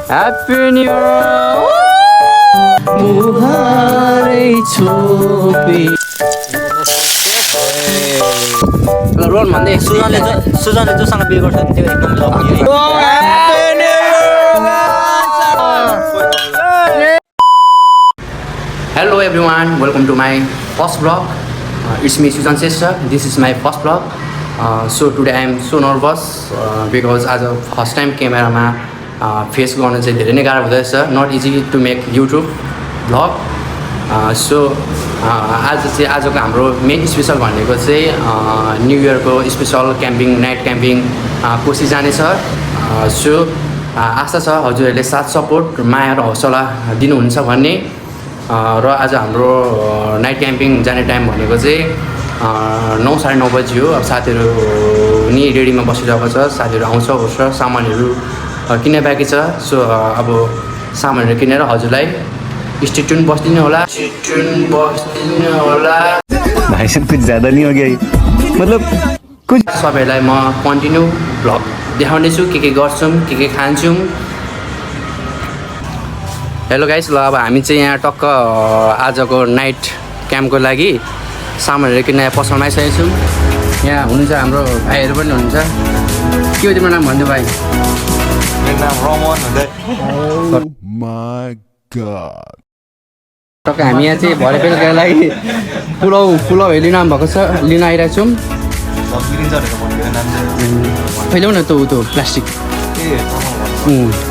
Happy New Year! Muharai chopi. Roll भन्दै सुजनले जोसँग बिहे गर्छ नि त्यो एकदम लकी है। Happy New Year! Hello everyone, welcome to my first vlog. It's me Sujan Sesha. This is my first vlog. So today I am so nervous because as a first time camera ma face गर्न चाहिँ धेरै नै गाह्रो हुँदैछ. Not easy to make YouTube vlog. So आज चाहिँ आजको हाम्रो मेन स्पेसल भनेको चाहिँ न्यू इयरको special camping night camping Koshi जाने छ. सो आशा छ हजुरहरूले साथ सपोर्ट माया र हौसला दिनुहुन्छ भन्ने. र आज हाम्रो नाइट क्याम्पिङ जाने टाइम भनेको चाहिँ 9 साढे 9 बजी हो. अब साथीहरू नि रेडीमा बसिरहेको छ. साथीहरू आउँछ ओर्छ सामानहरू किन्ने बाँकी छ. सो अब सामानहरू किनेर हजुरलाई स्टेट्युन बस्दिनु होला. भाई साहब कुछ ज़्यादा नहीं हो गया मतलब कुछ. सबैलाई म कन्टिन्यू भ्लग देखाउनेछु के गर्छौँ के खान्छौँ. हेलो गाइस, ल अब हामी चाहिँ यहाँ टक्क आजको नाइट क्याम्पको लागि सामानहरू किन्न पसलमा आइसकेको छौँ. यहाँ हुनुहुन्छ हाम्रो भाइहरू पनि हुनुहुन्छ. के हो तिम्रो नाम भन्नु भाइ? मेरो नाम रमन हो. Oh my god. टक्क हामी यहाँ चाहिँ भरे बेलुकाको लागि पुलाउ लिन आउनुभएको छ. लिन आइरहेको छौँ. पहिला न त्यो प्लास्टिक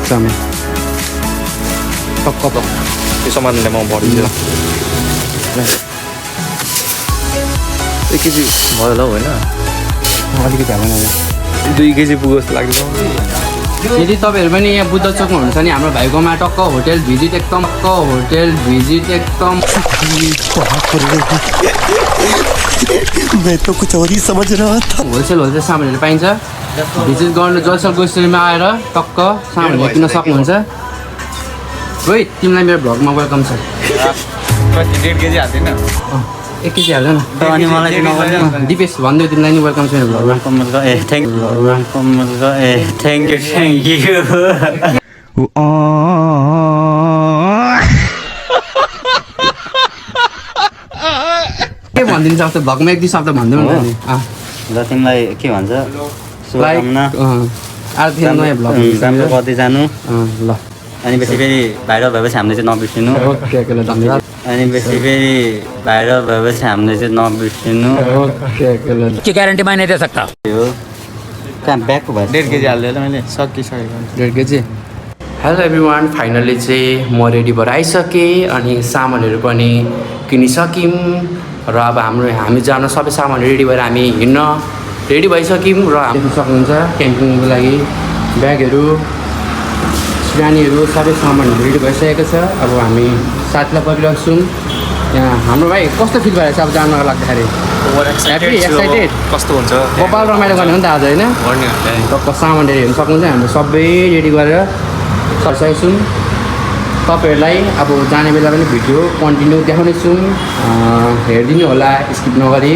समय टक्क त्यो सामानले म भरिदिन्छु. 1 केजी भयो होला होइन, अलिकति हाल्नु होला. 2 केजी पुग्यो जस्तो लाग्छ. यदि तपाईँहरू पनि यहाँ बुद्ध चोकमा हुनुहुन्छ नि हाम्रो भाइकोमा टक्क होटेल भिजिट एकदम मैं तो कुछ और ही समझ रहा था. होलसेल सामानहरू पाइन्छ. भिजिट गर्नु जलसल गोस्टरीमा आएर टक्क सामानहरू किन्न सक्नुहुन्छ. रोहित, तिमीलाई मेरो भ्लगमा वेलकम छ. 1.5 केजी हाल्दैन. 1 केजी हाल्दैन. अनि मलाई दिपेश भन्दै तिमीलाई नि वेलकम छ मेरो भ्लगमा. Thank you. के भनिदिन्छ अब भ्लगमा 1-2 शब्द भनिदिउँ न नि. ल तिमीलाई के भन्छ शुभकामना. नयाँ भ्लग राम्रो गर्दै जानु. ल अनि बेसी फेरि भाइरल भएपछि हामीले चाहिँ नबिर्सिनु. ओके धन्यवाद. अनि बेसी फेरि भाइरल भएपछि हामीले चाहिँ नबिर्सिनु. ओके की ग्यारेन्टी मैं नहीं दे सकता. यो कहाँ ब्यागको भयो. 1.5 केजी हाल्दैन मैले सकिसकेको. 1.5 केजी. हेलो एभ्रिवान, फाइनली चाहिँ म रेडी भएर आइसकेँ. अनि सामानहरू पनि किनिसक्यौँ. र अब हामी जान सबै सामान रेडी भएर हामी हिँड्न रेडी भइसक्यौँ. र हामी सक्नुहुन्छ क्याम्पिङको लागि ब्यागहरू सिरानीहरू सबै सामानहरू रेडी भइसकेको छ. अब हामी साथीलाई परिरहेको छौँ. यहाँ हाम्रो भाइ कस्तो फिल भइरहेको छ अब जानको लाग्दाखेरि? एक्साइटेड कस्तो हुन्छ गोपाल रमाइलो गर्ने हो नि त आज होइन. टक्क सामान रेडी हेर्नु सक्नुहुन्छ. हामीले सबै रेडी गरेर सकिसकेको छौँ. तपाईँहरूलाई अब जाने बेला पनि भिडियो कन्टिन्यू देखाउने छौँ. हेरिदिनु होला स्किप नगरी.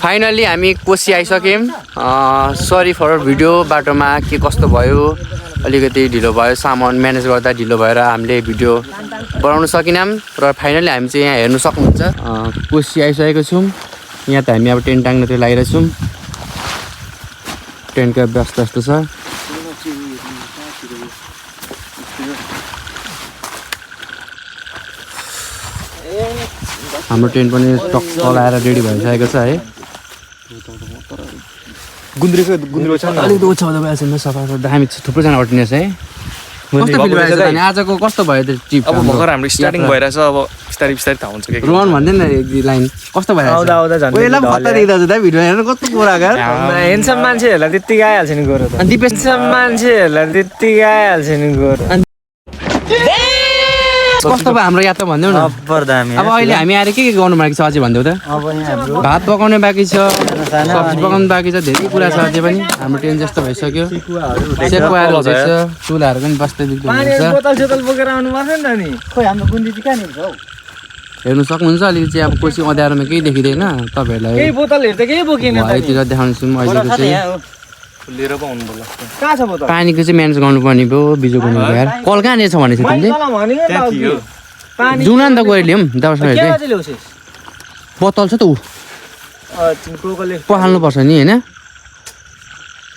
फाइनल्ली हामी कोसी आइसक्यौँ. सरी फर भिडियो बाटोमा के कस्तो भयो, अलिकति ढिलो भयो. सामान म्यानेज गर्दा ढिलो भएर हामीले भिडियो बनाउन सकेनौँ. र फाइनल्ली हामी चाहिँ यहाँ हेर्नु सक्नुहुन्छ कोसी आइसकेको छौँ. यहाँ त हामी अब टेन्ट टाङ्नतिर लागिरहेछौँ. टेन्टको व्यस्त छ. हाम्रो टेन्ट पनि टक्क लाएर रेडी भइसकेको छ है. गुन्द्रुक छ नि. अलिकति ओछ्याउँदा भइहाल्छ. सफा दामी थुप्रोजना अटिनेछ है. कस्तो फिल भइरहेछ अनि आजको कस्तो भयो त्यो ट्रिप? अब भर्खर हाम्रो स्टार्टिङ भइरहेछ. अब बिस्तारै थाहा हुन्छ. रोहन भन्दैन न एक लाइन कस्तो भइरहेछ? पहिला भत्ता देख्दा चाहिँ भिडियो हेर्नु कस्तो कुरा गर. हेन्सम मान्छेहरूलाई त्यत्तिकै आइहाल्छ नि गोरो. अनि दिपेश मान्छेहरूलाई त्यत्तिकै आइहाल्छ नि गोरो. कस्तो भयो हाम्रो यात्रा भनिदेऊ न. अब अहिले हामी आएर के गर्नु बाँकी छ अझै भनिदेऊ त. भात पकाउने बाँकी छ, सब्जी पकाउनु बाँकी छ, धेरै कुरा छ अझै पनि. हाम्रो ट्रेन जस्तो भइसक्यो. सेकुवाहरू हुँदैछ, चुलाहरू पनि बस्दै बोतल बोकेर आउनु पर्छ नि त नि. खोइ हाम्रो गुन्डी चाहिँ कहाँनिर छ हौ? हेर्नु सक्नुहुन्छ. अलिकति चाहिँ अब कोसी अँध्यारोमा केही देखिँदैन. तपाईँहरूलाई केही बोतलहरू त केही बोकिन भरेतिर देखाउनु छु म अहिलेको चाहिँ. लिएर पो आउनु पर्ला कहाँ छ बोतल पानीको चाहिँ म्यानेज गर्नुपर्ने भयो बिजोग गर्नु भयो यार कल कहाँनिर छ भनेको थियो मैले तिमीले तँलाई भने त्यहाँ थियो पानी जाउँ न अन्त गएर ल्याउँ दबाई के चाहिँ बाजे ल्याउँछस् बोतल छ त ऊ कोकोले पखाल्नुपर्छ नि होइन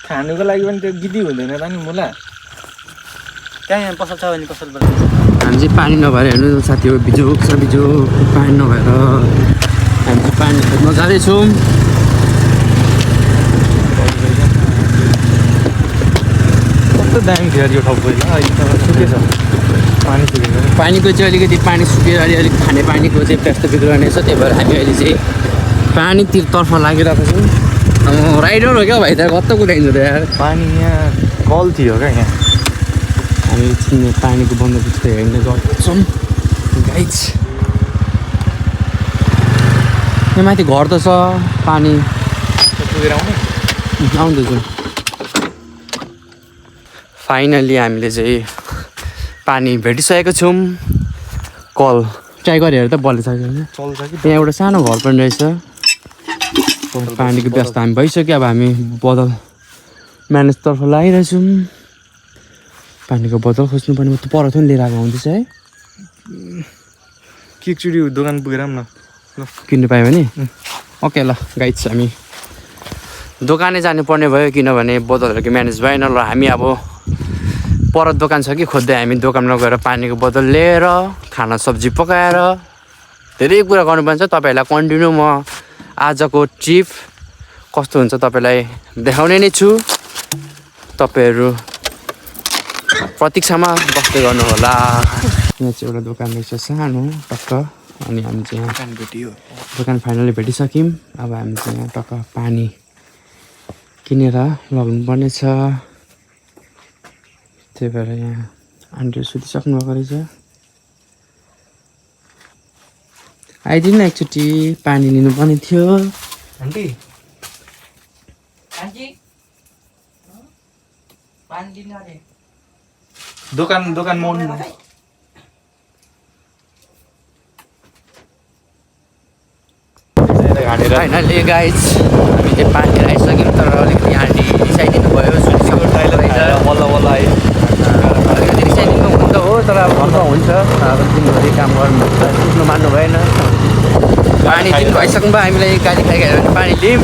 खानुको लागि पनि त्यो गिदी हुँदैन त नि मुला त्यहाँ पसल छ भने पसलबाट हामी चाहिँ पानी नभएर हेर्नु साथीहरू बिजोग छ बिजोग पानी नभएर हामी चाहिँ पानी खोज्न जाँदैछौँ कस्तो दामी थियो यो ठाउँ पहिला अहिले त सुकेछ पानी सुकेछ पानीको चाहिँ अलिकति पानी सुकेर अलिअलि खाने पानीको चाहिँ व्यस्त बिग्रने छ त्यही भएर हामी अहिले चाहिँ पानीतिरतर्फ लागिरहेको छौँ राइडर हो क्या भाइ त कस्तो कुदाइन्छ त यार पानी यहाँ कल थियो क्या यहाँ हामी छिन्ने पानीको बन्दोबस्त हेर्ने गर्छौँ गाइज यहाँ माथि घर त छ पानी पुगेर आउने आउँदैछु फाइनल्ली हामीले चाहिँ पानी भेटिसकेको छौँ कल ट्राई गरेर हेर त बलिसक्यो होइन चल्छ कि यहाँ एउटा सानो घर पनि रहेछ पानीको व्यवस्था हामी भइसक्यो अब हामी बोतल म्यानेजतर्फ लागिरहेछौँ पानीको बोतल खोज्नुपर्ने त पर थियो नि लिएर आएको हुँदैछ है के एकचोटि दोकान पुगेर आऊँ न ल किन्नु पायो भने ओके ल गाइड्स हामी दोकानै जानुपर्ने भयो किनभने बोतलहरूको म्यानेज भएन ल हामी अब पर दोकान छ कि खोज्दै हामी दोकानमा गएर पानीको बोतल लिएर खाना सब्जी पकाएर धेरै कुरा गर्नुपर्छ तपाईँहरूलाई कन्टिन्यू म आजको ट्रिप कस्तो हुन्छ तपाईँलाई देखाउने नै छु तपाईँहरू प्रतीक्षामा बस्दै गर्नुहोला यहाँ चाहिँ एउटा दोकान रहेछ सानो टक्क अनि हामी चाहिँ यहाँ दोकान भेटियो दोकान फाइनली भेटिसक्यौँ अब हामी चाहिँ यहाँ टक्क पानी किनेर लग्नुपर्ने छ त्यही भएर यहाँ आन्टीहरू सुतिसक्नु भएको रहेछ आइदिनु न एकचोटि पानी लिनुपर्ने थियो आन्टी दोकान मौन फाइनली गाइज हामी चाहिँ पानी लिएर आइसक्यौँ तर अलिकति आन्टी रिसाइदिनु भयो सुतिसक्नु बल्ल बल्ल आयो अलिकति रिसाइदिनु हुन्छ हो तर अब घरमा हुन्छ अब दिनभरि काम गर्नुहुन्छ सुत्नु मान्नु भएन पानी दिनु भइसक्नु भयो हामीलाई गाली खाइखायो भने पानी लियौँ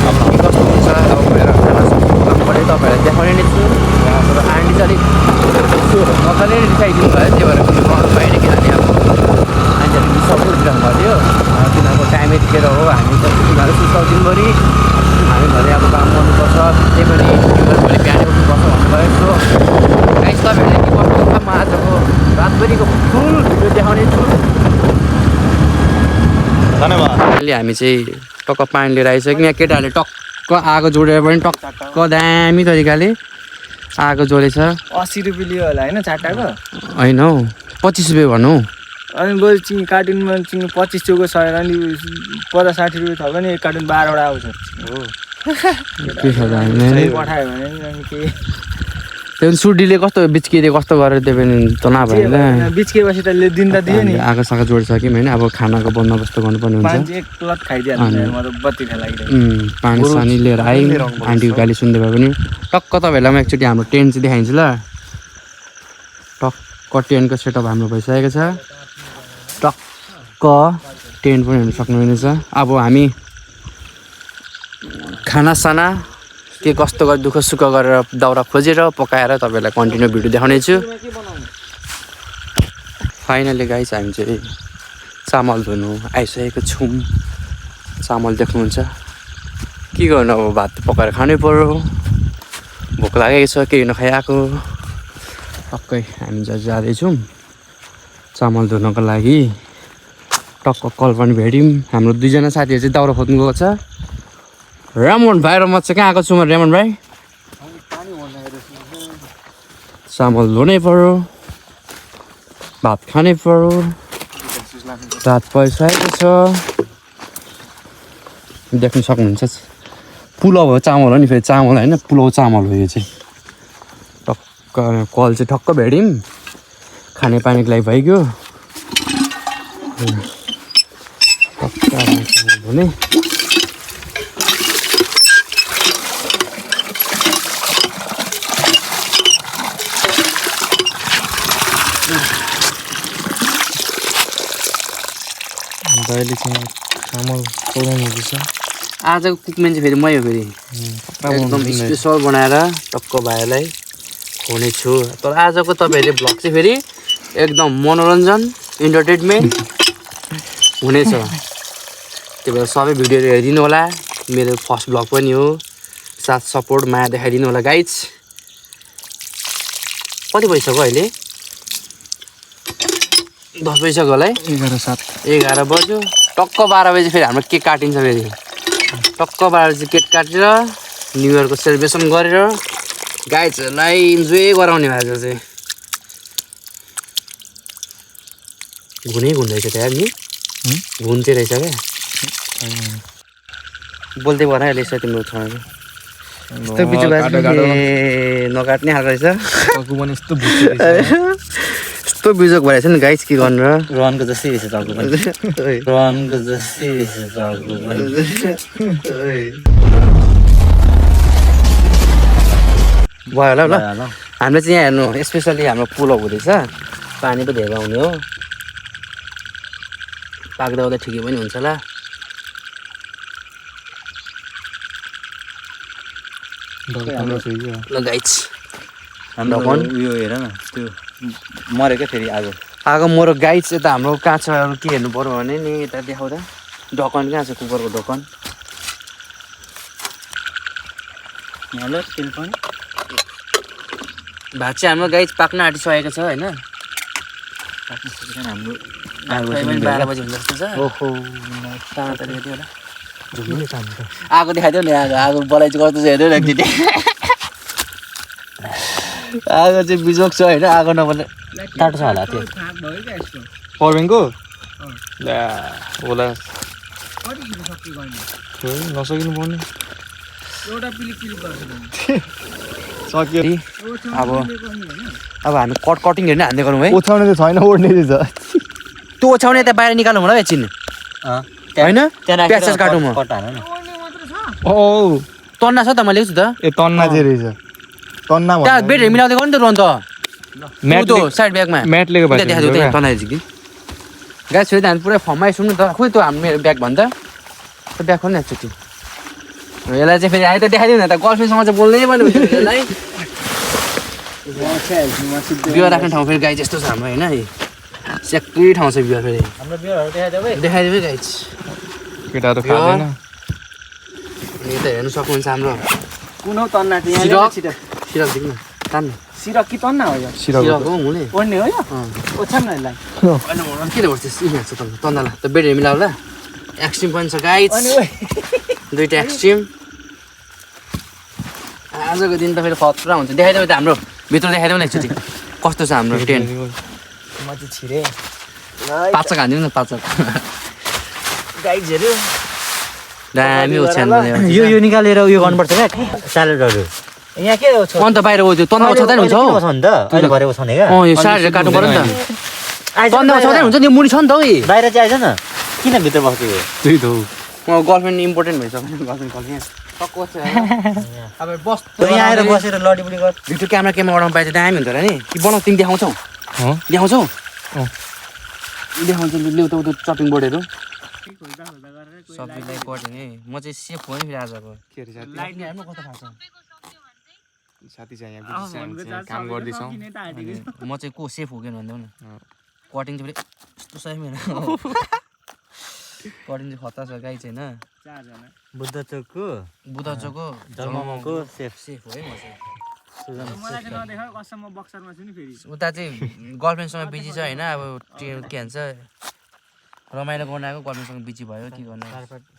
अब के कस्तो हुन्छ अब गएर खाना सक्नु पऱ्यो तपाईँहरूलाई देखाउने नै छु तर आन्टी चाहिँ अलिक मजाले रिसाइदिनु भयो त्यही भएर पनि गर्नु भएन किनभने अब आन्टीहरू सबै उठिरहनु भयो तिनीहरूको टाइम यतिखेर हो हामी त तिनीहरू सुत्छौँ दिनभरि हामी भरे अब काम गर्नुपर्छ त्यही पनि भोलि बिहानै उठ्नुपर्छ भन्नुभयो सो गाइस तपाईँहरूले के गर्नुहुन्छ म आजको रातभरिको फुल भिडियो देखाउने छु धन्यवाद अहिले हामी चाहिँ टक्क पानी लिएर आइसक्यौँ यहाँ केटाहरूले टक्क आगो जोडेर पनि टक्क दामी तरिकाले आगो जोडेछ 80 रुपियाँ लियो होला होइन चारटाको होइन हौ 25 रुपियाँ भनौँ अनि बरु चिनी कार्टुनमा चिनी 25 चौको सय अनि 50-60 रुपियाँ छ भने एक कार्टुन 12वटा आउँछ हो के छ त हामी पठायो भने नि अनि के त्यो पनि सुडीले कस्तो बिच्किँदै कस्तो गरेर त्यो पनि त नभएन बिचकेपछि त दिन त दियो नि आगो सागो जोडिसक्यौँ होइन अब खानाको बन्दोबस्त गर्नुपर्ने हुन्छ मान्छे एक प्लट खाइदिइहाल्छ म त बत्ती लागिरहेको पानी सानी लिएर आयौँ आन्टीको गाली सुन्दै भए पनि टक्क तपाईँहरूलाई म एकचोटि हाम्रो टेन्ट चाहिँ देखाइदिन्छु ल टक्क टेन्टको सेटअप हाम्रो भइसकेको छ टक्क टेन्ट पनि हेर्नु सक्नुहुनेछ अब हामी खानासाना के कस्तो गरेर दुःख सुख गरेर दाउरा खोजेर पकाएर तपाईँहरूलाई कन्टिन्यू भिडियो देखाउने छु फाइनली गाइस हामी चाहिँ चामल धुनु आइसकेको छौँ चामल देख्नुहुन्छ के गर्नु अब भात पकाएर खानै पर्यो भोक लागेको छ केही नखाइ आएको टक्कै हामी जाँदैछौँ चामल धुनको लागि टक्क कल पनि भेट्यौँ हाम्रो दुईजना साथीहरू चाहिँ दाउरा खोज्नु गएको छ रेमन भाइ र म चाहिँ कहाँ आएको छु म रेमन भाइ चामल धुनै पर्यो भात खानै पर्यो रात परिसकेको छ देख्न सक्नुहुन्छ पुलाउ हो चामल हो नि फेरि चामल होइन पुलाउ चामल हो यो चाहिँ टक्क कल चाहिँ ठक्क भेट्यौँ खाने पानीको लागि भइगयो टक्क चामल धुने अहिले चाहिँ चामल पकाउनु हुँदैछ आजको कुकमेन चाहिँ फेरि मै हो फेरि एकदम स्पेसल बनाएर टक्क भाइलाई खुवाउनेछु तर आजको तपाईँहरूले भ्लग चाहिँ फेरि एकदम मनोरञ्जन इन्टरटेनमेन्ट हुनेछ त्यही भएर सबै भिडियोहरू हेरिदिनु होला मेरो फर्स्ट भ्लग पनि हो साथ सपोर्ट माया देखाइदिनु होला गाइज कति भइसक्यो अहिले 10 बजिसक्यो होला है 11 बज्यो टक्क 12 बजी फेरि हाम्रो केक काटिन्छ फेरि टक्क 12 बजी केक काटेर न्यु इयरको सेलिब्रेसन गरेर गाइजहरूलाई इन्जोय गराउने भएको चाहिँ घुन्दैछ त्यहाँ नि घुन्चे रहेछ क्या बोल्दै भएर अहिले यसो तिम्रो छोराले यस्तो बिचो नकाट्ने खालको रहेछ यस्तो बिजोक भइरहेछ नि गाइज के गर्नु र रनको जस्तै रहेछ टाउको पनि रनको जस्तै रहेछ टाउको पनि भयो होला ल हामीले चाहिँ यहाँ हेर्नु स्पेसली हाम्रो पुलअप हुँदैछ पानी पो धेरै आउने हो पाक्दा ओर्दा ठिकै पनि हुन्छ होला ल गाइज हाम्रो उयो हेर न त्यो मऱ्यो क्या फेरि आगो मरो गाइज यता हाम्रो कहाँ छ अरू के हेर्नु पर्यो भने नि यता देखाउँदा ढकन कहाँ छ कुकरको ढकन हेलो तेल पनि भात चाहिँ हाम्रो गाइज पाक्न आँटिसकेको छ होइन हाम्रो 12 बजी हुन्छ जस्तो छ ओहो कहाँ त देखाइदियो होला आगो देखाइदियो नि आगो बलाइ चाहिँ कस्तो छ हेर्यो न एकचोटि आगो चाहिँ बिजोक छ होइन आगो नबले टाटो छ होला त्यो पावर ब्याङ्कको ला होला नसकिनु पर्ने सक्यो अब हामी कटिङ हेर्ने हान्दै गरौँ है ओछ्याउने चाहिँ छैन ओढ्ने रहेछ त्यो ओछ्याउने यता बाहिर निकाल्नु होला एकछिन होइन प्याज काटौँ म ओ तन्ना छ त मैले छु त ए तन्ना चाहिँ रहेछ तन्ना त्यहाँ बेडहरू मिलाउँदै गर्नु त रोन त म्याटको साइड ब्यागमा म्याटलेको भाइ देखाइदियो त्यहाँ तन्ना कि गाइस फेरि हामी पुरै फर्ममा सुन्नु त खोइ त्यो हाम्रो मेरो ब्याग भन्दा त्यो ब्याग खोल्नु एकचोटि यसलाई चाहिँ फेरि आयो त देखाइदिउँ न त गर्लफ्रेन्डसँग चाहिँ बोल्नै पर्ने यसलाई बिहा राख्ने ठाउँ फेरि गाई यस्तो छ हाम्रो होइन सेक्री ठाउँ छ बिहा फेरि हाम्रो बिहारहरू देखाइदेऊ देखाइदियो गाइज केटाहरू खाँदैन यो त हेर्नु सक्नुहुन्छ हाम्रो कुन हौ तन्ना चाहिँ यहाँ सिरक देख्नु तान्नु सिरक कि तन्ना हो यो सिरक हो हुने ओड्ने हो यो ओछ्याम न यसलाई होइन के गर्छ यहाँ छ तन्दालाई त बेडहरू मिलाउला एक्सट्रिम पनि छ गाइज दुईवटा एक्सट्रिम आजको दिन त फेरि खतरा हुन्छ देखाइदेऊ त हाम्रो भित्र देखाइदेऊ न एकचोटि कस्तो छ हाम्रो टेन्ट म चाहिँ छिरेँ पाचक हानिदिनु न पाचक गाइजहरू दामी ओछ्यान यो निकालेर उयो गर्नुपर्छ क्या स्यालेडहरू यहाँ के हो अन्त बाहिर त्यो तन्दा ओछ्याउँदैन हुन्छ हौ नि त अहिले भरे उछाउने क्या यो सारेर काट्नु पर्यो नि त तन्दा ओछ्याउँदैन हुन्छ नि मुनि छ नि त है बाहिर चाहिँ आइज न किन भित्र बसेको त्यही त हो गर्लफ्रेन्ड इम्पोर्टेन्ट भइसक्यो गर्लफ्रेन्ड अब बस यहाँ आएर बसेर लडीबुडी गर भिडियो क्यामेरा बनाउनु पाए त दामी हुन्छ होला नि कि बनाऊ तिमी देखाउँछौ देखाउँछौ देखाउँछ ल्याउ त उता चपिङ बोर्डहरू सबैलाई कटिङ है म चाहिँ सेफ हो नि फेरि आजको लाइट नि हेर्नु कस्तो खान्छ साथी चाहिँ यहाँ काम गर्दैछौँ म चाहिँ को सेफ हो कि भन्दै न कटिङ चाहिँ फेरि यस्तो छ मेरो कटिङ चाहिँ खतरा छ गाई चाहिँ होइन बुद्ध चोकको जलमामाको सेफ हो है म चाहिँ उता चाहिँ गर्लफ्रेन्डसँग बिजी छ होइन अब के भन्छ रमाइलो गर्न आएको गर्लफ्रेन्डसँग बिजी भयो के गर्नु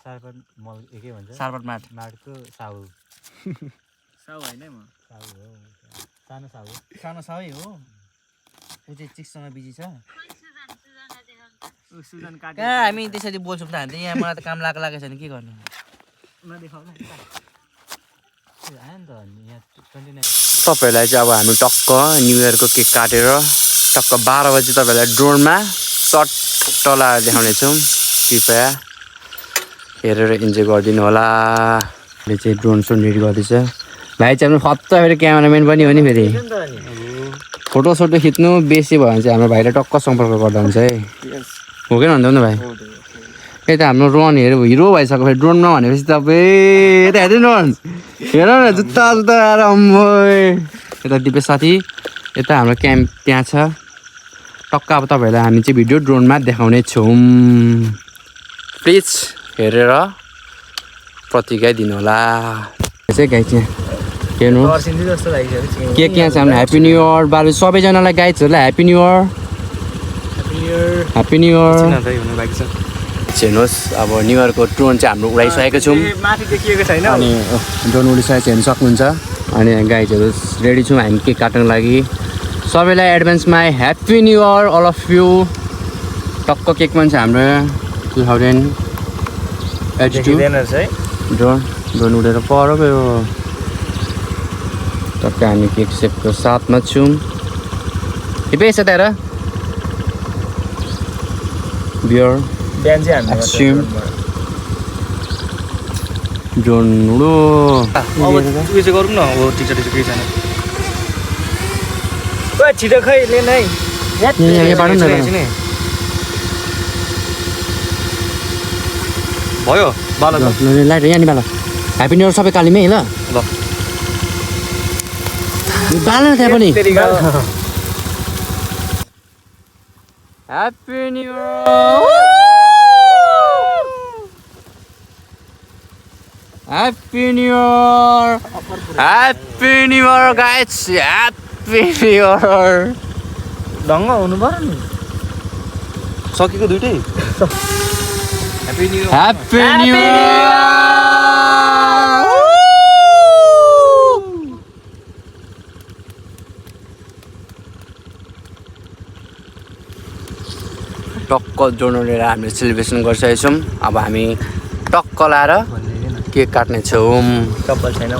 सारपात मल एकै भन्छ सारपात माटको साउ होइन म सानो साउै हो ऊ चाहिँ चिक्ससँग बिजी छ कहाँ हामी त्यसरी बोल्छौँ त हामी त यहाँ मलाई त काम लागेको छैन के गर्नु तपाईँहरूलाई चाहिँ अब हामी टक्क न्यु इयरको केक काटेर टक्क 12 बजी तपाईँहरूलाई ड्रोनमा सर्ट टलाएर देखाउनेछौँ कृपया हेरेर इन्जोय गरिदिनु होला अहिले चाहिँ ड्रोन सोन रेडी गर्दैछ भाइ चाहिँ हाम्रो खत्ता फेरि क्यामेराम्यान पनि हो नि फेरि फोटो सोटो खिच्नु बेसी भयो भने चाहिँ हाम्रो भाइलाई टक्क सम्पर्क गर्दा हुन्छ है हो कि भन्दा नि भाइ यता हाम्रो रोहन हिरो भइसक्यो फेरि ड्रोनमा भनेपछि तपाईँ यता हेर्दै रोहन हेर न जुत्ता आएर अम्बोय यता दिपेश साथी यता हाम्रो क्याम्प त्यहाँ छ टक्क अब तपाईँहरूलाई हामी चाहिँ भिडियो ड्रोनमा देखाउने छौँ प्लिज हेरेर प्रतिक्रिया दिनु होला चाहिँ गाइड चाहिँ हेर्नु के छ हाम्रो ह्याप्पी न्यु इयर बाबु सबैजनालाई गाइड्सहरूलाई happy new year happy new year हेर्नुहोस् अब न्यु इयरको ड्रोन चाहिँ हाम्रो उडाइसकेको छौँ माथि देखिएको छैन अनि ड्रोन उडिसकेको छ हेर्नु सक्नुहुन्छ अनि गाइजहरू रेडी छौँ हामी केक काट्नको लागि सबैलाई एडभान्समा happy new year all of you टक्क केक पनि छ हाम्रो 2082 ड्रोन उडेर पर गयो टक्क हामी केक सेपको साथमा छौँ हिपेश यता हेर बियर बिहान चाहिँ एक्सट्रिम ड्रोन उडो उयो चाहिँ गरौँ न हो टिचर केही छैन छिटो खै लिन है भयो बाला लाइट यहाँनिर बाल ह्याप्पी न्यु इयर सबै कालीमै ल बाल त्यहाँ पनि happy new year happy new year guys happy new year ढङ्ग हुनु पर्यो नि सकेको दुइटै ह्याप्पी न्यु इयर टक्क ड्रोन लिएर हामीले सेलिब्रेसन गरिसकेका छौँ अब हामी टक्क लाएर केक काट्ने छौँ चप्पल छैन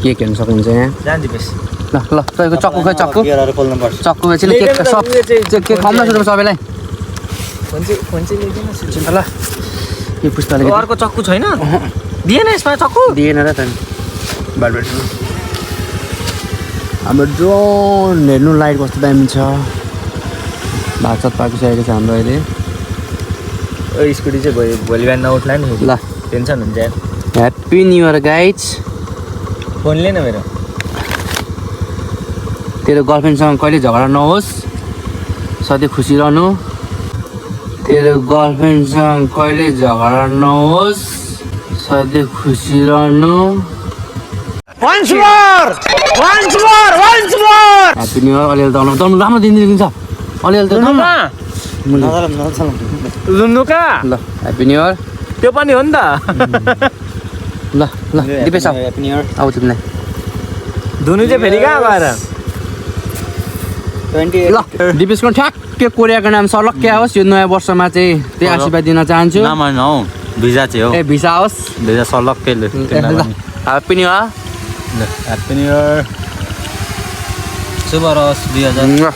केक हेर्नु सक्नुहुन्छ यहाँ जान्छु बेस ल ल तपाईँको चक्कु खै चक्कु खोल्नुपर्छ चक्कु चाहिँ केक सब केक खाउँ न सुरु सबैलाई फोन चाहिँ ल्याइदिनु ल यो पुष्पाले अर्को चक्कु छैन दिएन यसमा चक्कु दिएन र त बाटो हाम्रो ड्रोन हेर्नु लाइट कस्तो दामी छ भात पाकिसकेको छ हाम्रो अहिले स्कुटी चाहिँ भोलि बिहान नउठ्ला नि ल टेन्सन हुन्छ यार happy new year guys phone लिएन मेरो तेरो गर्लफ्रेन्डसँग कहिले झगडा नहोस् सधैँ खुसी रहनु तेरो गर्लफ्रेन्डसँग कहिले झगडा नहोस् सधैँ खुसी रहनु ह्याप्पी न्यु इयर अलिअलि दौड राम्रो दिन्छ अलिअलि त लुन्नु कहाँ ल ह्याप्पी न्यु इयर त्यो पनि हो नि त ल ल दिपेश आऊ तिमीलाई धुनु चाहिँ फेरि कहाँ गएर ल दिपेशको ठ्याक्कै कोरियाको नाम सलक्कै आओस् यो नयाँ वर्षमा चाहिँ त्यही आशीर्वाद दिन चाहन्छु नाम होइन हौ भिजा चाहिँ हो ए भिसा आओस् भिजा सलक्कैले happy new year happy new year शुभ रहोस् 2000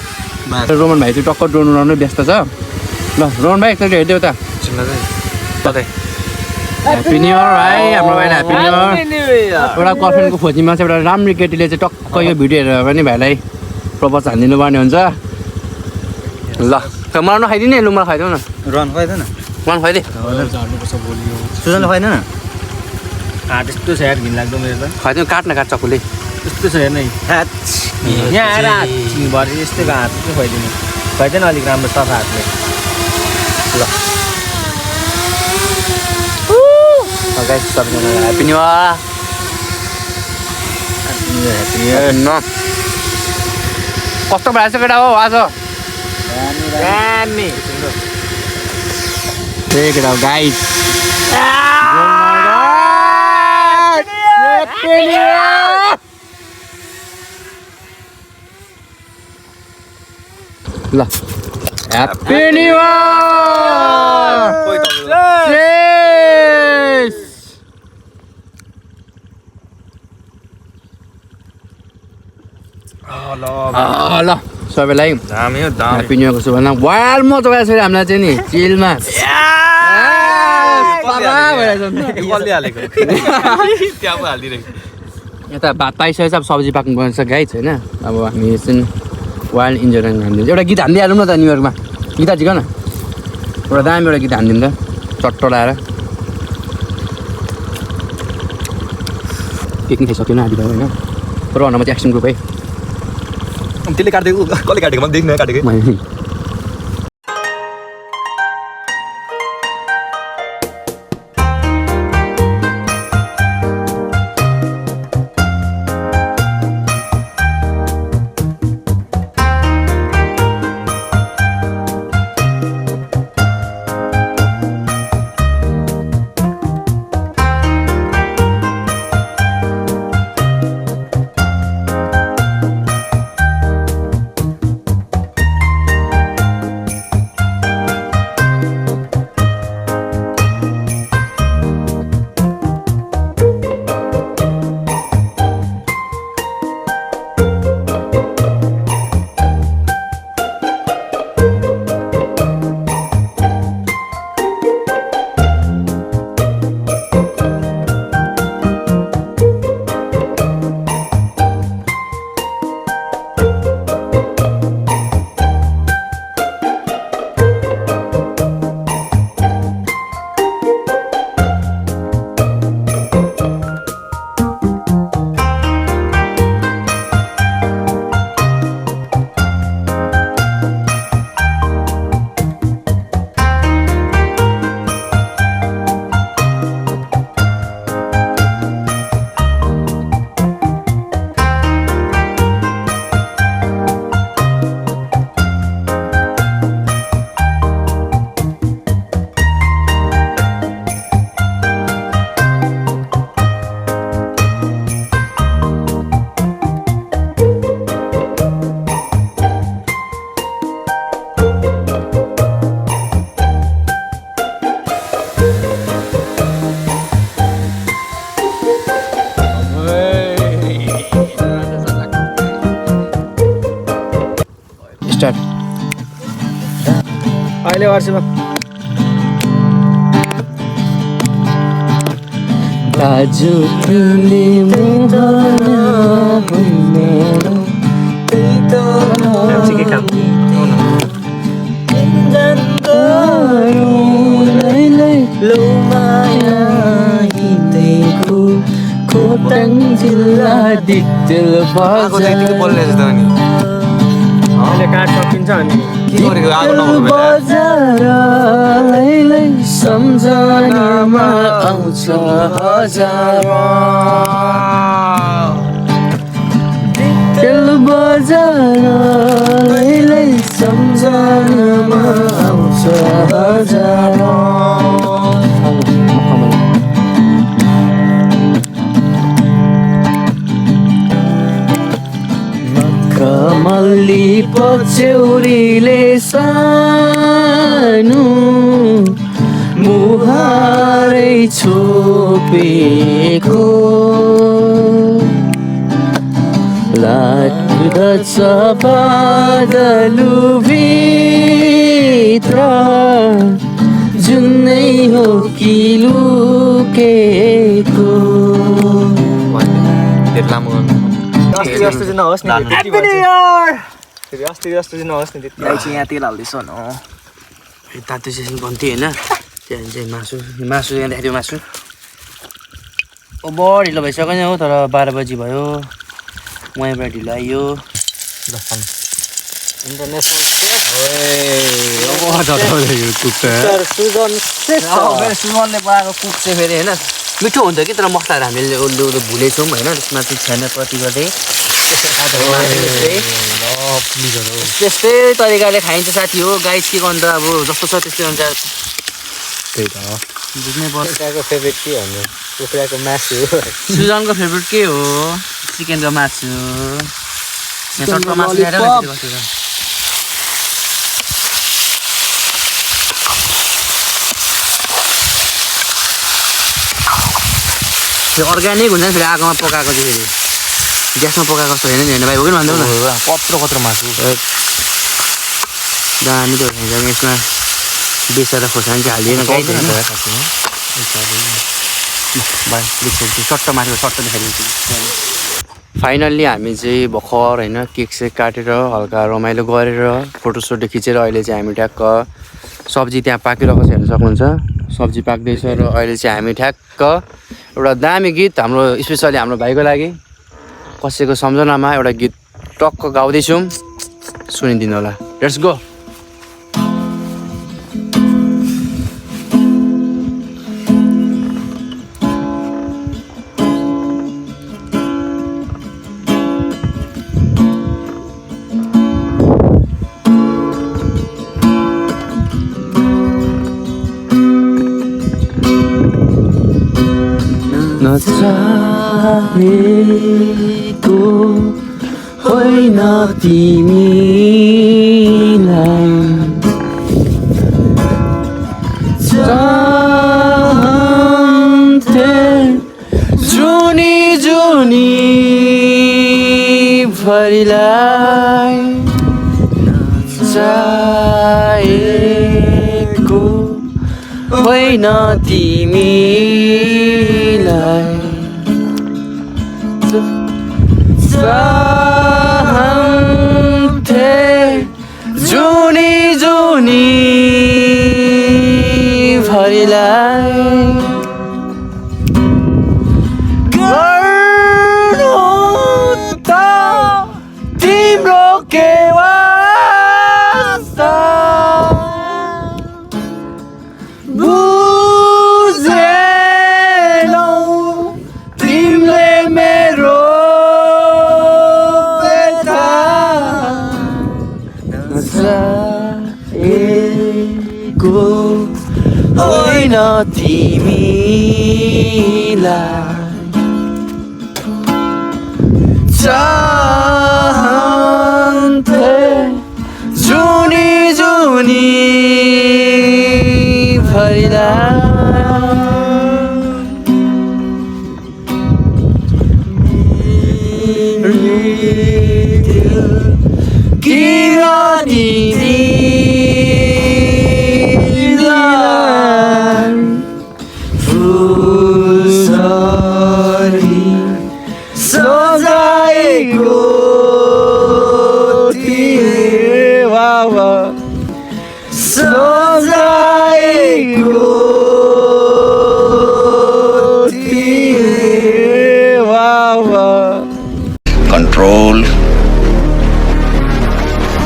रोमन भाइ चाहिँ टक्क ड्रोन उडाउनु व्यस्त छ ल रोमन भाइ एकचोटि हेरिदेऊ त ह्याप्पी न्यु इयर भाइ हाम्रो भाइलाई ह्याप्पी न्यु इयर एउटा गर्लफ्रेन्डको खोजीमा चाहिँ एउटा राम्रो केटीले चाहिँ टक्क यो भिडियो हेरेर पनि भाइलाई प्रपोज हानिदिनु पर्ने हुन्छ ल मलाई नखाइदिने लु मलाई खाइदेऊ न रन खुवाइदेन मलाई खाइदे सुजनले खुवाइदेन त्यस्तो छ यार घिनलाग्दो मेरो त खाइदिनु काट चक्कुले त्यस्तो छ हेर्न यहाँ आएर हात भरि यस्तैको हात चाहिँ खुवाइदिनु खुवाइदिएन अलिक राम्रो सफा हातले ल गाइस सबैजना ह्याप्पी न्यु इयर कस्तो भएछ केटा हो आज दामी त्यही केटा हो गाइस ल ह्याप्पी न्यु इयर ल सबैलाई दामी हो दामी ह्याप्पी न्यु इयरको शुभकामना वाल म तपाईँ छ हामीलाई चाहिँ नि चिलमा कसले हालेको त्यहाँ पो हालिदिरहेको यता भात पाइसकेछ अब सब्जी पाक्नु पर्छ गाइस होइन अब हामी चाहिँ वाइल्ड इन्जोयमेन्ट हानिदिन्छ एउटा गीत हानिदिइहालौँ न त न्यु इयरमा गीता जिक न एउटा दामी एउटा गीत हानिदिउँ त चट्ट लाएर केक नि खाइसक्यो न आदि भयो होइन र भन्नमा चाहिँ एक्सन ग्रुप है त्यसले काटेको कसले काटेको मैले देख्न काटेको मैले स्टार्ट अहिले वर्षमा दाजु तिमीले खोटाङ जिल्ला डिक्टेल बोल्ने जस्तो नि अहिले काट सकिन्छ अनि बजारलाई सम्झनामा आउँछ डिक्टेल बजारलाई सम्झनामा आउँछ कमली पछ्यौरीले सानो मुहारै छोपेको लाग्दछ बादलुभित्र जुनै हो कि लुकेको अस्ति जस्तो चाहिँ नहोस् नि फेरि अस्ति जस्तो चाहिँ नहोस् नि त्यति चाहिँ यहाँ तेल हाल्दैछ न तातो सेसन बन्थ्यो होइन त्यहाँदेखि चाहिँ मासु यहाँ देखाइदियो मासु बढी ढिलो भइसक्यो नि हौ तर 12 बजी भयो वहीँबाट ढिलो आइयो सुजनले बनाएको कुक चाहिँ फेरि होइन मिठो हुन्छ कि तर मसलाहरू हामीले भुलेछौँ होइन त्यसमा चाहिँ छ्यानपट्टि गर्दै त्यस्तै तरिकाले खाइन्छ साथी हो गाइस के गर्नु त अब जस्तो छ त्यस्तै अनुसार त्यही त बुझ्नै पर्छ कुखुराको फेभरेट के भन्नु कुखुराको मासु सुजनको फेभरेट के हो चिकनको मासु यहाँ चट्टो मासु ल्याएर अर्ग्यानिक हुन्छ नि फेरि आगोमा पकाएको चाहिँ फेरि ग्यासमा पकाएको जस्तो होइन नि होइन भाइ हो कि भन्दै न कत्रो मासु दामी त खाइन्छ यसमा बेसार खोर्सानी चाहिँ हालिएन सट्ट मासु सट्ट देखाइदिन्छु फाइनल्ली हामी चाहिँ भर्खर होइन केक सेक काटेर हल्का रमाइलो गरेर फोटोसोटो खिचेर अहिले चाहिँ हामी ट्याक्क सब्जी त्यहाँ पाकिरहेको छ हेर्न सक्नुहुन्छ सब्जी पाक्दैछ र अहिले चाहिँ हामी ठ्याक्क एउटा दामी गीत हाम्रो स्पेसली हाम्रो भाइको लागि कसैको सम्झनामा एउटा गीत टक्क गाउँदैछौँ सुनिदिनु होला लेट्स गो नचाहेको होइन तिमीलाई चाहन्थे जुनी जुनी भरिलाई चाहेको होइन तिमीलाई चाहन्थे जुनी जुनी भरिलाई गर्नु त तिम्रो के वास्ता बुझेनौ तिमीले मेरो नचाहेको होइन तिमीलाई चाहन्थे जुनी जुनी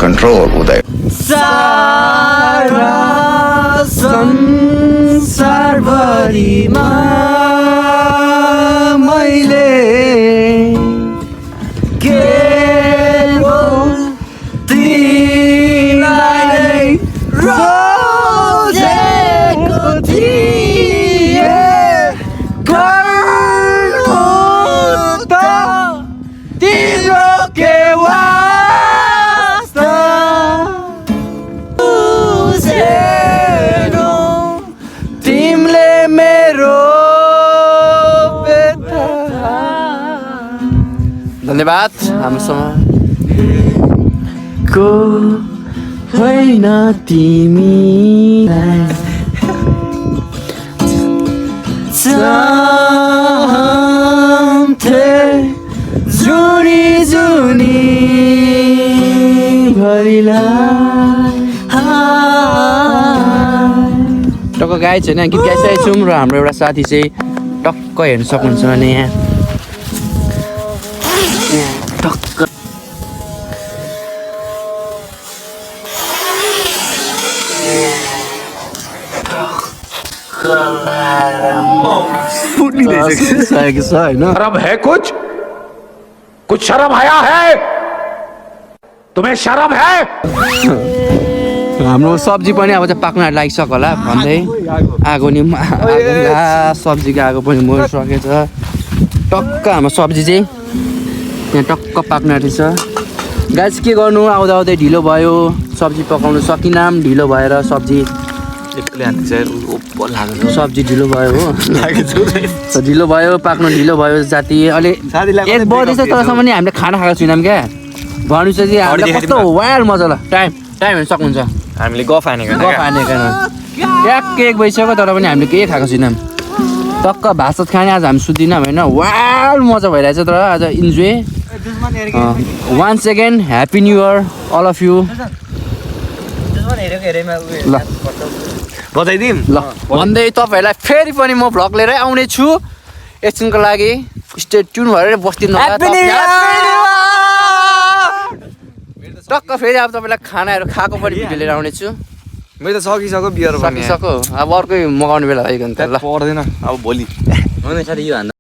Control उदय सारा संसारभरिमा मैले केवल तिमीलाई रोजेको थिएँ गर्नु त तिम्रो के वास्ता बुझेनौ तिमीले मेरो व्यथा। धन्यवाद हामीसँग को होइन तिमीलाई चाहन्थे जुनी जुनी भरिलाई टक्क गाएछ होइन गीत गाइसकेको छौँ र हाम्रो एउटा साथी चाहिँ टक्क हेर्नु सक्नुहुन्छ भने यहाँ टक्क सकेको छ होइन शर्म है कुछ शर्म आया है तुम्हें शर्म है हाम्रो सब्जी पनि अब चाहिँ पाक्न लागिसक्यो होला भन्दै आगो नि सब्जीको आगो पनि मरिसकेछ टक्क हाम्रो सब्जी चाहिँ यहाँ टक्क पाक्न आँटेछ गाइस के गर्नु आउँदा आउँदै ढिलो भयो सब्जी पकाउनु सकिनँ ढिलो भएर सब्जी ढिलो भयो हो ढिलो भयो पाक्नु ढिलो भयो जाति अहिले 1 बजेछ तरसम्म नि हामीले खाना खाएको छैनौँ क्या भनेपछि चाहिँ हामीलाई कस्तो वाइल्ड मजा ल टाइम हेर्नु सक्नुहुन्छ हामीले गफ हानेको ट्याक्क 1 बजिसक्यो तर पनि हामीले केही खाएको छैनौँ टक्क भात सात खाने आज हामी सुत्दिनँ होइन वाइल्ड मजा भइरहेछ तर आज enjoy once again happy new year all of you ल बजाइदिउँ ल भन्दै तपाईँहरूलाई फेरि पनि म भ्लग लिएरै आउने छु एकछिनको लागि स्टे ट्युन भएर बस्दिनु टक्क फेरि अब तपाईँलाई खानाहरू खाएको पनि भिडियो लिएर आउने छु मेरो त सकिसक्यो बियर सकिसक्यो अब अर्कै मगाउने बेला भइगयो नि त ल पर्दैन अब भोलि मैले साथी यो हान्दा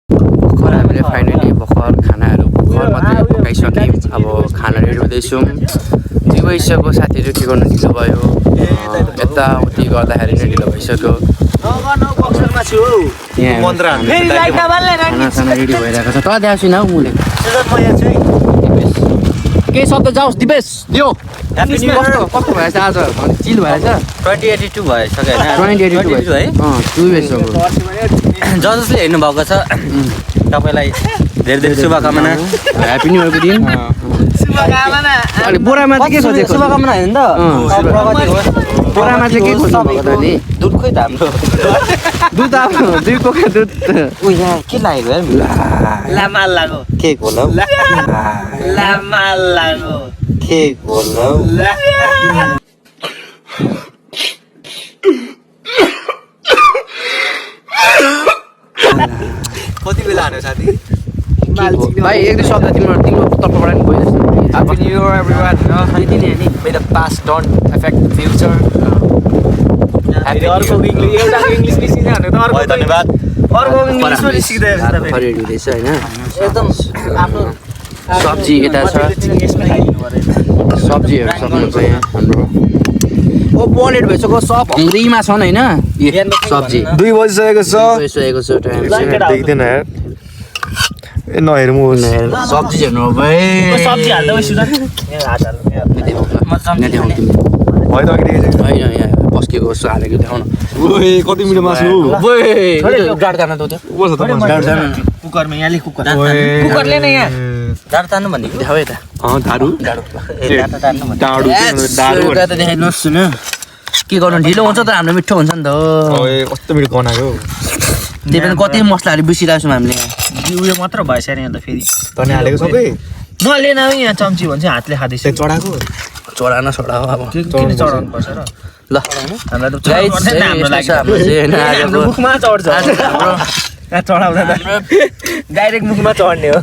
भर्खर हामीले फाइनली भर्खर खानाहरू भर्खर मात्रै पकाइसक्यौँ अब खाना रेडी हुँदैछौँ 2 बजीसक्यो साथीहरू के गर्नु ढिलो भयो यताउति गर्दाखेरि नै ढिलो भइसक्यो खानासाना रेडी भइरहेको छ त त्यहाँ छुइनँ हौ मुले केही शब्द जाओस् दिपेश दियो कस्तो भएछ आज चिल भएछ 2082 भइसक्यो 2082 है 2 बजीसक्यो जसले हेर्नु भएको छ तपाईलाई धेरै धेरै शुभकामना ह्यापी न्यू इयरको दिन अनि बोरामा चाहिँ के खोजेको शुभकामना हैन त बोरामा चाहिँ के खोज्नु भएको त नि दुध खोइ त हाम्रो दुध अब 2 पोका दुध उ यहाँ के लागेको यार लामाल लागो के होला लामाल लागो के होला कति बेला हान्यो साथी भाइ एक दुई शब्द तिम्रो तर्फबाट नि भयो जस्तो Happy New Year everyone. May the past don't affect the future. Happy अर्को New Year. एउटा इंग्लिश सिक्ने भने त अर्को धन्यवाद अर्को इंग्लिश पनि सिक्दै रहेछ रेडी हुँदैछ होइन एकदम आफ्नो सब्जी यता छ यसमा खाइदिनु पर्यो सब्जीहरू सक्नुहुन्छ यहाँ हाम्रो ओ बलेट भइसक्यो सब हङ्ग्रीमा छन् होइन सब्जी 2 बजिसकेको छ भइसकेको छ टाइम देख्दैन यार ए नहेरौँ सब्जी हेर्नु हो भाइ सब्जी हाल्दै सुधा हात हाल्नु होइन अघि देखेको होइन यहाँ पस्केको जस्तो हालेको देखाउन ओए कति मिठो मासु डाँड जान त ऊपर छ त डाँड जान कुकरमा यहाँले कुकर ओए कुकरले नै यहाँ दारु तान्नु भनेको देखाउ यता धारू डाँडो डाडु डाडु त देखाइदिनुहोस् सुन के गर्नु ढिलो हुन्छ त हाम्रो मिठो हुन्छ नि त ओए कस्तो मिठो गनाएको त्यही पनि कति मसलाहरू बिर्सिरहेको छौँ हामीले उयो मात्र भएछ नि अन्त फेरि तने हालेको सबै नलिएन यहाँ चम्ची भन्छ हातले खाँदैछ चढाएको चढा न छोडा हो अब किन चढाउनु पर्छ र ल हामीलाई त Guys, हाम्रो लागि हाम्रो चाहिँ होइन, हाम्रो आजको- मुखमा चढ्छ चढाउँदा त डाइरेक्ट मुखमा चढ्ने हो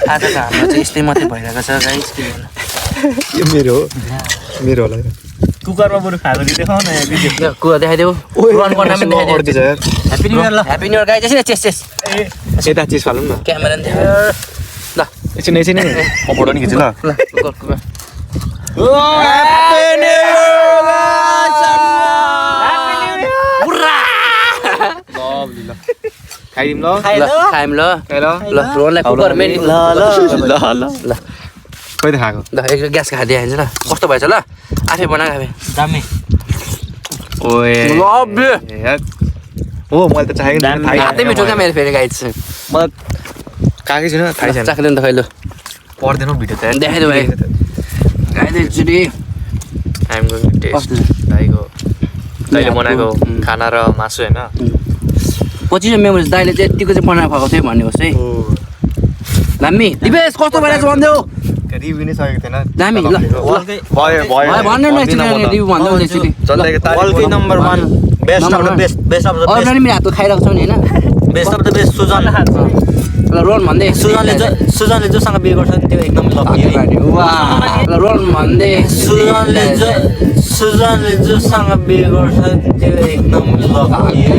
आज त हाम्रो चाहिँ यस्तै मात्रै भइरहेको छ गाइस के गर्नु यो मेरो हो मेरो होला कुकरमा बरु खाएको देखाउ न यहाँ भिडियो ल कुवा देखाइदेऊ रन गर्न पनि देखाइदेऊ अड्केछ यार ह्यापी न्यू इयर ल ह्यापी न्यू इयर गाइस एकछिन चेस चेस यता चिज फालौँ न क्यामेरा नि देखाउ ल एकछिन एकछिन म फोटो नि खिच्छु ल ल कुवा कुवा खाइदिउँ ल ल खाइम ल ल ल रोनलाई कुकरमै नि ल ल ल ल ल कहिले खाएको ल एक ग्यास खाइदिए हुन्छ ल कस्तो भएछ ल आफै बनाएको आफै दामी ओए लभ्य यार हो मैले त चाहेको थिएँ थाहै हातै मिठो क्या मेरो फेरि गाइड चाहिँ मलाई काकै छैन थाहै छैन चाख्दैन त खैलो पर्दैन भिडियो त देखाइदेऊ भाइ गाइड एकचोटि आइएम गोइङ टु टेस्ट दाइको दाइले बनाएको खाना र मासु होइन पछि चाहिँ मेमोरिज दाइले चाहिँ यतिको चाहिँ बनाएर खुवाएको थियो भन्ने होस् है दामी दिपेश कस्तो भइरहेछ भनिदेऊ रिभ्यू नै सकेको थिएन दामी ल भयो भन्नु न एकचोटि रिभ्यू भन्दै एकचोटि वर्ल्डकै number 1 best of the best best of the अरू पनि मेरो हातको खाइरहेको छौ नि होइन best of the best Sujan ल रोन भन्दै सुजनले जोसँग बिहे गर्छ त्यो एकदम लकी है ल रोन भन्दै सुजनले जोसँग बिहे गर्छ त्यो एकदम लकी है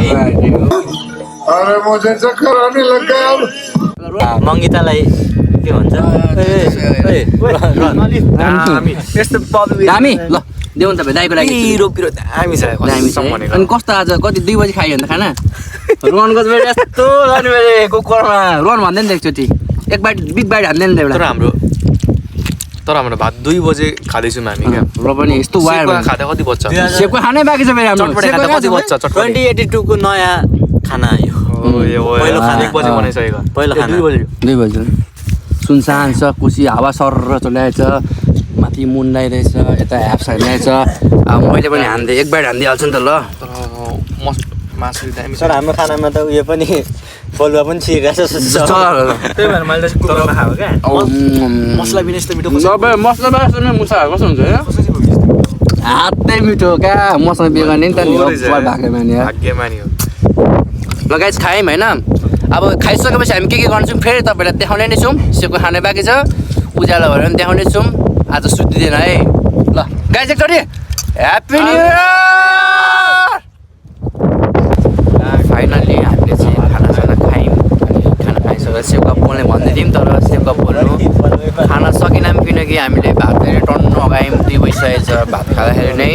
अरे मुझे चक्कर आने लग गया अब मङ्गितालाई के भन्छ दामी ल देऊ न तपाईँ दाइको लागि पिरो पिरो दामी छ दामी छ कसम भनेको अनि कस्तो आज कति 2 बजी खायो अन्त खाना रोनको चाहिँ यस्तो अनि मैले कुकरमा रोन भन्दै नि एकचोटि एक बाइट बिग बाइट हान्दै नि तर हाम्रो भात 2 बजे खाँदैछौँ हामी क्या र पनि यस्तो वायर खाँदा कति बज्छ सेपको खानै बाँकी छ फेरि हाम्रो चटपटे खाँदा कति बज्छ चटपटे 2082 को नयाँ खाना आयो पहिलो खाना 1 बजे बनाइसकेको पहिलो खाना 2 बजे 2 बजी सुनसान छ कुसी हावा सर चलाएछ माथि मुन लगाइरहेछ यता ह्याप्स हानिरहेछ अब मैले पनि हान्दै एक बाइट हानिदिइहाल्छु नि त ल मासु दामी छ सर हाम्रो खानामा त उयो पनि फलुवा पनि छिरेको छ त्यही भएर मैले त कुकरमा खाएको क्या मसला बिना यस्तो मिठो सबै मसला बासमा मुसा कस्तो हुन्छ हैन हातै मिठो क्या मसँग बिहे गर्ने नि त नि भाग्यमानी भाग्यमानी हो ल गाइस खायौँ होइन अब खाइसकेपछि हामी के गर्छौँ फेरि तपाईँलाई देखाउने नै छौँ सेको खाने बाँकी छ उज्यालो भएर पनि देखाउने छौँ आज सुत्दिँदैन है ल गाइस एकचोटि ह्याप्पी न्यु इयर फाइनल्ली हामीले चाहिँ खानासाना खायौँ अनि खाना खाइसकेर सेउका पोल्ने भन्दै थियौँ तर सेउका पोल्नु खाना सकेनौँ किनकि हामीले भात धेरै टन्नु अगायौँ 2 बजिसकेको छ भात खाँदाखेरि नै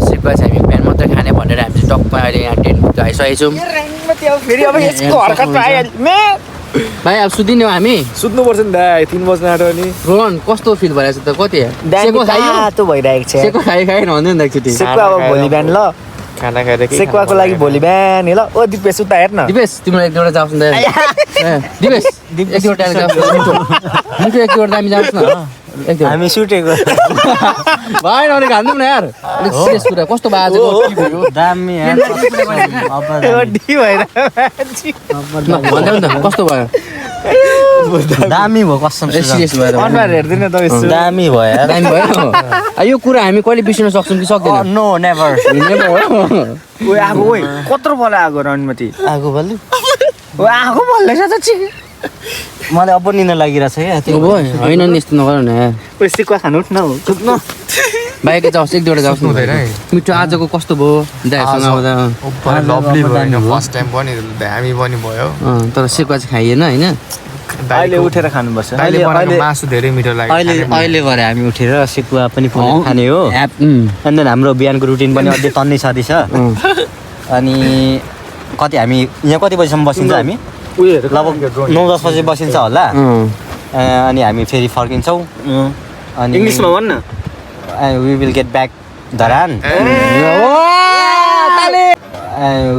सेउका चाहिँ हामी बिहान मात्रै खाने भनेर हामी चाहिँ टक्क अहिले यहाँ टेन्ट आइसकेको छौँ फेरि अब यसको हरकत भाइ अब सुत्दिने हो हामी सुत्नुपर्छ नि दाइ 3 बज्न आँट्यो नि रोहन कस्तो फिल भइरहेछ त कति सेको खायो तातो भइरहेको छ सेको खायो खाएन भन्दै नि एकचोटि सेकुवा अब भोलि बिहान ल खाना खाएर के सेकुवाको लागि भोलि बिहान ल ओ दिपेश उता हेर्न दिपेश तिमीलाई एक दुईवटा जाओस् न दिपेश एक दुईवटा जाओस् मिठो एक दुईवटा दामी जाओस् न हामी सुटेको भाइ नले खान्दिउँ न यार अलिक सिरियस कुरा कस्तो भयो आजको के भयो दामी भन्दै नि त कस्तो भयो दामी भयो कसम सिरियस भएर अनुहार हेर्दैन त यसो दामी भयो दामी भयो यो कुरा हामी कहिले बिर्सिन सक्छौँ कि सक्दैन नो नेभर ओइ आगो ओइ कत्रो बल आगो रनमती आगो बल्यो ओ आगो बल्दैछ त छि मलाई अब निन लागिरहेछ क्या त्यो भयो होइन नि यस्तो नगर न यार ओइ सेकुवा खानु उठ न चुप्न बाइक जाओस् एक दुईवटा जाओस् न मिठो आजको कस्तो भयो दाइसँग आउँदा लभली भयो नि फर्स्ट टाइम पनि दामी पनि भयो तर सेकुवा चाहिँ खाइएन होइन अहिले उठेर खानुपर्छ दाइले बनाएको मासु धेरै मिठो लाग्यो अहिले भएर हामी उठेर सेकुवा पनि खाने हो अनि हाम्रो बिहानको रुटिन पनि अझै तन्नै साथी छ अनि कति हामी यहाँ कति बजीसम्म बसिन्छ हामी लगभग 9-10 बजी बसिन्छ होला अनि हामी फेरि फर्किन्छौँ अनि इङ्ग्लिसमा भन्न we will get back Dharan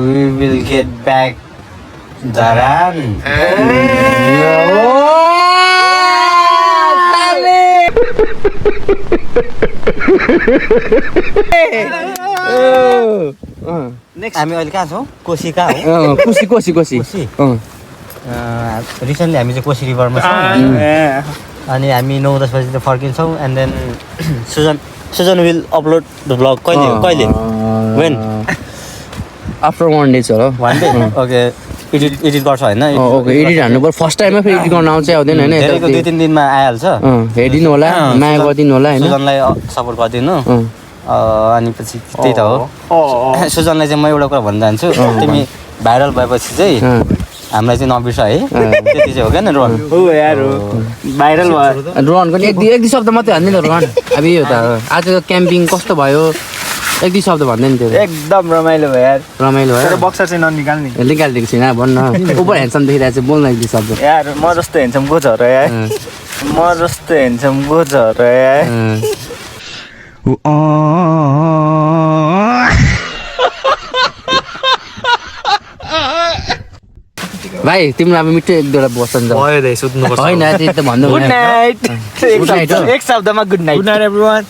we will get back Dharan हामी अहिले कहाँ छौँ कोसी कहाँ हो कोसी रिसेन्टली हामी चाहिँ कोसी रिभरमा छौँ अनि हामी 9-10 बजी त फर्किन्छौँ and then Sujan will upload the blog कहिले वेन आफ्टर 1 डे छ होला 1 डे ओके एडिट गर्छ होइन ओके एडिट हान्नु पर्यो फर्स्ट टाइममा फेरि एडिट गर्न आउँछ आउँदैन होइन 2-3 दिनमा आइहाल्छ हेरिदिनु होला माया गरिदिनु होला होइन सुजनलाई सपोर्ट गरिदिनु अनि पछि त्यही त हो सुजनलाई चाहिँ म एउटा कुरा भन्न चाहन्छु तिमी भाइरल भएपछि चाहिँ हामीलाई चाहिँ नबिर्स है त्यति चाहिँ हो क्या न रोहन हो यार हो भाइरल भयो रोहनको नि एक दुई शब्द मात्रै भन्दैन रोहन अब यो त आजको क्याम्पिङ कस्तो भयो एक दुई शब्द भन्दैन त्यो एकदम रमाइलो भयो यार रमाइलो भयो तर बक्सर चाहिँ ननिकाल्ने निकालिदिएको छैन भन्न ओभर ह्यान्डसम देखिरहेको चाहिँ बोल्न एक दुई शब्द यार म जस्तो ह्यान्डसम को छ र यार म जस्तो ह्यान्डसम को छ र यार भाइ तिम्रो अब मिठो एक दुईवटा बस्छ भयो दाइ सुत्नुपर्छ होइन त्यही त भन्नु गुड नाइट Good night हो। एक शब्दमा good night good night everyone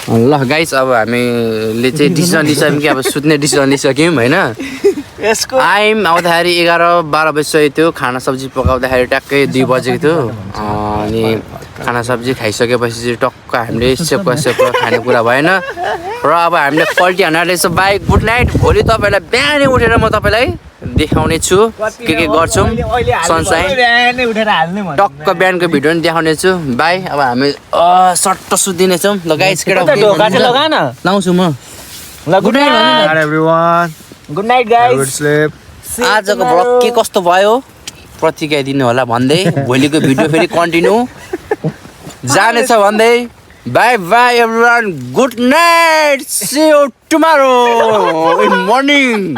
ल गाइस अब हामीले चाहिँ डिसिजन लिइसक्यौँ कि अब सुत्ने डिसिजन लिइसक्यौँ होइन यसको आइम आउँदाखेरि 11-12 बजिसकेको थियो खाना सब्जी पकाउँदाखेरि ट्याक्कै 2 बजेको थियो अनि खाना सब्जी खाइसकेपछि चाहिँ टक्क हामीले सेप्का खानेकुरा भएन र अब हामीले पल्टी हान्न रहेछ बाई गुड नाइट भोलि तपाईँलाई बिहानै उठेर म तपाईँलाई देखाउने छु के गर्छौँ सनसाइन उठेर हाल्ने भन्नु टक्क बिहानको भिडियो पनि देखाउने छु बाई अब हामी सट्ट सुत्दिनेछौँ ल गाइस केटा ढोका चाहिँ लगा न लाउँछु म ल good night everyone good night guys sleep आजको भ्लग के कस्तो भयो प्रतिक्रिया दिनु होला भन्दै भोलिको भिडियो फेरि कन्टिन्यू जानेछ भन्दै bye bye everyone good night see you tomorrow in morning